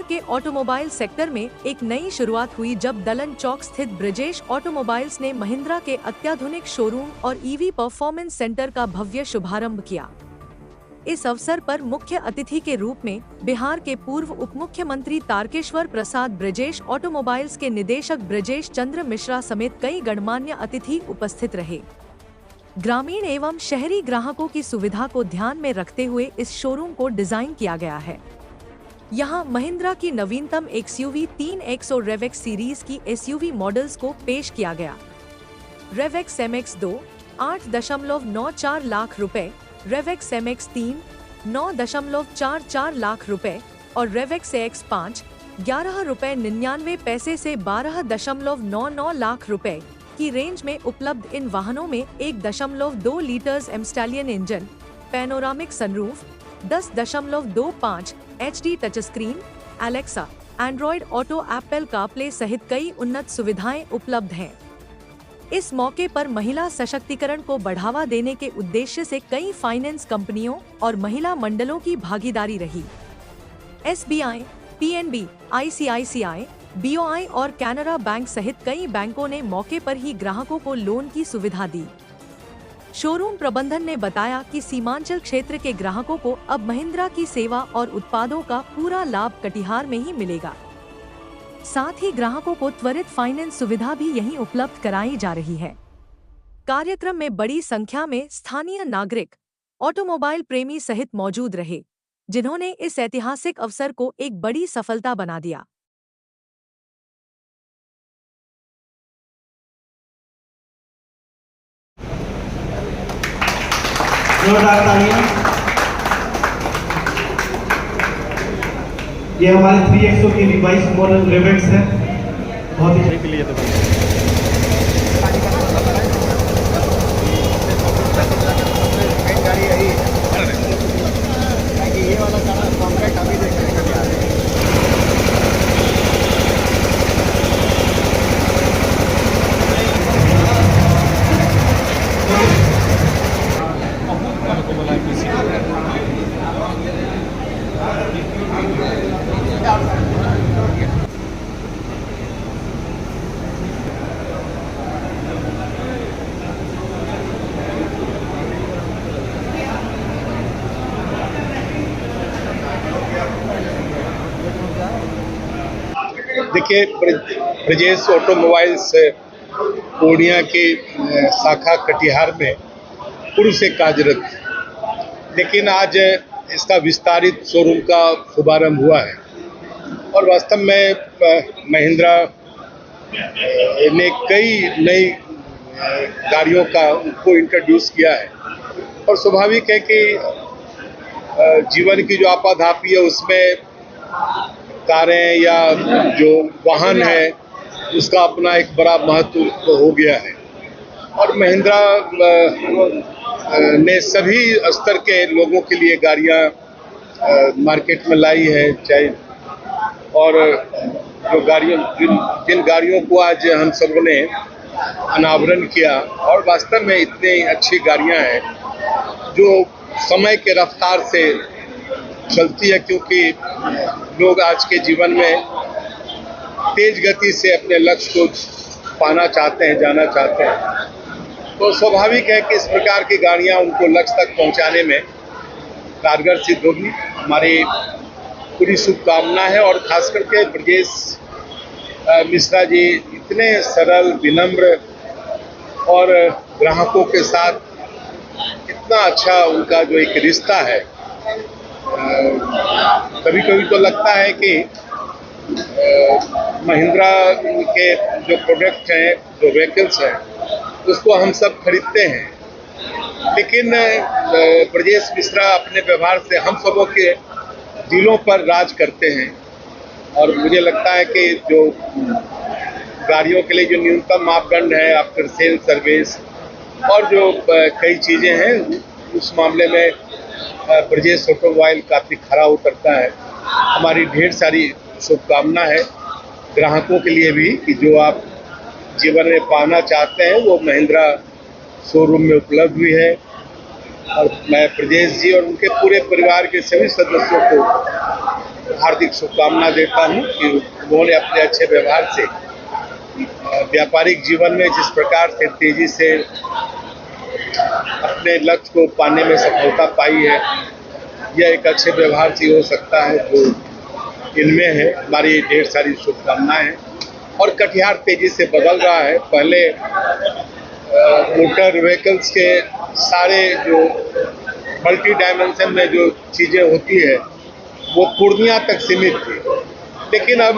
के automobile sector में एक नई शुरुआत हुई जब दलन चौक स्थित ब्रजेश ऑटोमोबाइल्स ने महिंद्रा के अत्याधुनिक शोरूम और ईवी परफॉर्मेंस सेंटर का भव्य शुभारंभ किया। इस अवसर पर मुख्य अतिथि के रूप में बिहार के पूर्व उप मुख्यमंत्री तारकेश्वर प्रसाद, ब्रजेश ऑटोमोबाइल्स के निदेशक ब्रजेश चंद्र मिश्रा समेत कई गणमान्य अतिथि उपस्थित रहे। ग्रामीण एवं शहरी ग्राहकों की सुविधा को ध्यान में रखते हुए इस शोरूम को डिजाइन किया गया है। यहाँ महिंद्रा की नवीनतम XUV 3X और रेवेक्स सीरीज की SUV मॉडल्स को पेश किया गया। रेवेक्स MX2 8.94 लाख रुपए, रेवेक्स MX3 9.44 लाख रुपए और रेवेक्स AX5 11.99 से 12.99 लाख रुपए की रेंज में उपलब्ध। इन वाहनों में 1.2 liters mStallion engine, panoramic sunroof, 10.25 HD touch screen, Alexa, Android Auto, Apple CarPlay सहित कई उन्नत सुविधाएं उपलब्ध हैं। इस मौके पर महिला सशक्तिकरण को बढ़ावा देने के उद्देश्य से कई फाइनेंस कंपनियों और महिला मंडलों की भागीदारी रही। SBI, PNB, ICICI, BOI और कैनरा बैंक सहित कई बैंकों ने मौके पर ही ग्राहकों को लोन की सुविधा दी। शोरूम प्रबंधन ने बताया कि सीमांचल क्षेत्र के ग्राहकों को अब महिंद्रा की सेवा और उत्पादों का पूरा लाभ कटिहार में ही मिलेगा। साथ ही ग्राहकों को त्वरित फाइनेंस सुविधा भी यहीं उपलब्ध कराई जा रही है। कार्यक्रम में बड़ी संख्या में स्थानीय नागरिक, ऑटोमोबाइल प्रेमी सहित मौजूद रहे, जिन्होंने इस ऐतिहासिक अवसर को एक बड़ी सफलता बना दिया। ये हमारे 3XO की रिवाइज मॉडल रेवेक्स है, बहुत ही के लिए ये वाला सारा कॉन्ट्रैक्ट अभी देखने के लिए आ रहे हैं। देखिए, ब्रजेश ऑटोमोबाइल्स पूर्णिया की शाखा कटिहार में पूर्व से कार्यरत, लेकिन आज इसका विस्तारित शोरूम का शुभारंभ हुआ है और वास्तव में महिंद्रा ने कई नई गाड़ियों का उनको इंट्रोड्यूस किया है और स्वाभाविक है कि जीवन की जो आपाधापी है उसमें कारें या जो वाहन है उसका अपना एक बड़ा महत्व हो गया है और महिंद्रा ने सभी स्तर के लोगों के लिए गाड़ियां मार्केट में लाई है। चाहे और जो गाड़ियों जिन गाड़ियों को आज हम सब ने अनावरण किया और वास्तव में इतनी अच्छी गाड़ियां हैं जो समय के रफ्तार से चलती है, क्योंकि लोग आज के जीवन में तेज गति से अपने लक्ष्य को पाना चाहते हैं, जाना चाहते हैं, तो स्वाभाविक है कि इस प्रकार की गाड़ियां उनको लक्ष्य तक पहुंचाने में कारगर सिद्ध होगी। हमारी पूरी शुभकामना है और खास करके ब्रजेश मिश्रा जी इतने सरल, विनम्र और ग्राहकों के साथ इतना अच्छा उनका जो एक रिश्ता है। कभी कभी तो लगता है कि महिंद्रा के जो प्रोडक्ट हैं, जो व्हीकल्स हैं, उसको हम सब खरीदते हैं, लेकिन ब्रजेश मिश्रा अपने व्यवहार से हम सबों के दिलों पर राज करते हैं और मुझे लगता है कि जो गाड़ियों के लिए जो न्यूनतम मापदंड है आफ्टर सेल सर्विस और जो कई चीज़ें हैं, उस मामले में ब्रजेश ऑटोमोबाइल काफ़ी खरा उतरता है। हमारी ढेर सारी शुभकामना है ग्राहकों के लिए भी कि जो आप जीवन में पाना चाहते हैं वो महिंद्रा शोरूम में उपलब्ध भी है और मैं ब्रजेश जी और उनके पूरे परिवार के सभी सदस्यों को हार्दिक शुभकामना देता हूं कि उन्होंने अपने अच्छे व्यवहार से व्यापारिक जीवन में जिस प्रकार से तेजी से अपने लक्ष्य को पाने में सफलता पाई है, यह एक अच्छे व्यवहार से हो सकता है जो इनमें है। हमारी ढेर सारी शुभकामनाएं हैं और कटिहार तेजी से बदल रहा है। पहले मोटर व्हीकल्स के सारे जो मल्टी डायमेंशन में जो चीज़ें होती है वो पूर्णिया तक सीमित थी, लेकिन अब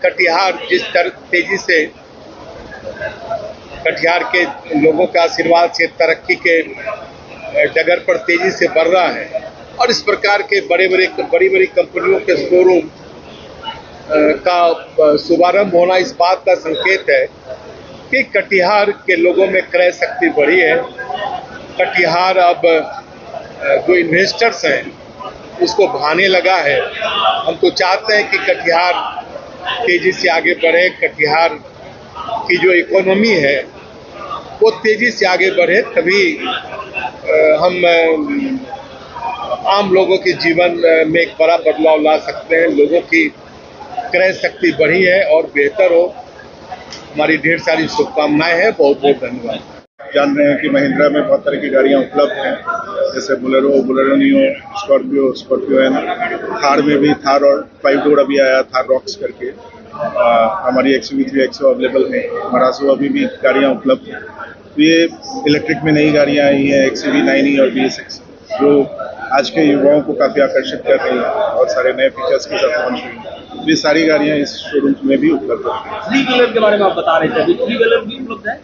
कटिहार जिस तेजी से कटिहार के लोगों के आशीर्वाद से तरक्की के डगर पर तेजी से बढ़ रहा है और इस प्रकार के बड़ी बड़ी कंपनियों के शोरूम का शुभारंभ होना इस बात का संकेत है कि कटिहार के लोगों में क्रय शक्ति बढ़ी है। कटिहार अब जो इन्वेस्टर्स हैं उसको भाने लगा है। हम तो चाहते हैं कि कटिहार तेजी से आगे बढ़े, कटिहार की जो इकोनॉमी है वो तेजी से आगे बढ़े, तभी हम आम लोगों के जीवन में एक बड़ा बदलाव ला सकते हैं। लोगों की क्रय शक्ति बढ़ी है और बेहतर हो। हमारी ढेर सारी शुभकामनाएं हैं। बहुत बहुत धन्यवाद। जान रहे हैं कि महिंद्रा में बहुत तरह की गाड़ियां उपलब्ध हैं, जैसे Bolero Neo, Scorpio N, Thar में भी थार और 5 डोर अभी आया, थार रॉक्स करके। हमारी XUV3 XO अवेलेबल है, मरासो अभी भी गाड़ियां उपलब्ध हैं। तो ये इलेक्ट्रिक में नई गाड़ियां आई हैं XUV9E और BS6 जो आज के युवाओं को काफ़ी आकर्षित कर रही हैं और सारे नए फीचर्स के साथ लॉन्च हुई हैं। ये सारी गाड़ियां इस शोरूम में भी उपलब्ध हैं। 3 व्हीलर के बारे में आप बता रहे थे, अभी 3 व्हीलर भी उपलब्ध है?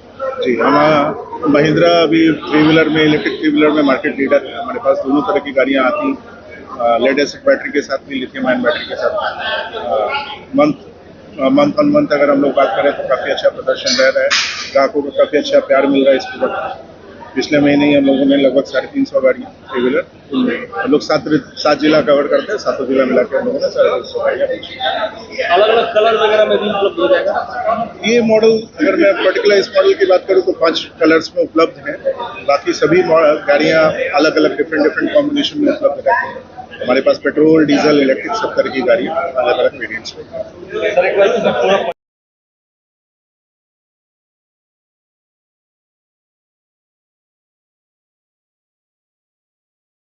जी, हमारा महिंद्रा अभी 3 व्हीलर में, इलेक्ट्रिक 3 व्हीलर में मार्केट लीडर है। हमारे पास दोनों तरह की गाड़ियां आती, लेड एसिड बैटरी के साथ भी, लिथियम आयन बैटरी के साथ। मंथ ऑन मंथ अगर हम लोग बात करें तो काफ़ी अच्छा प्रदर्शन रह रहा है, ग्राहकों को काफ़ी अच्छा प्यार मिल रहा है इस प्रोडक्ट। पिछले महीने ही हम लोगों ने लगभग 350 गाड़ियाँ 3 व्हीलर, हम लोग 7 जिला कवर करते हैं, 7 जिला मिला के हम लोगों ने 350 गाड़ियाँ बेची। अलग अलग कलर वगैरह में भी उपलब्ध हो जाएगा? ये मॉडल, अगर मैं पर्टिकुलर इस मॉडल की बात करूँ तो 5 कलर्स में उपलब्ध हैं। बाकी सभी गाड़ियाँ अलग अलग डिफरेंट कॉम्बिनेशन में उपलब्ध रहती हैं। हमारे पास पेट्रोल, डीजल, इलेक्ट्रिक सब तरह की गाड़ियाँ अलग अलग वेरिएंट्स में।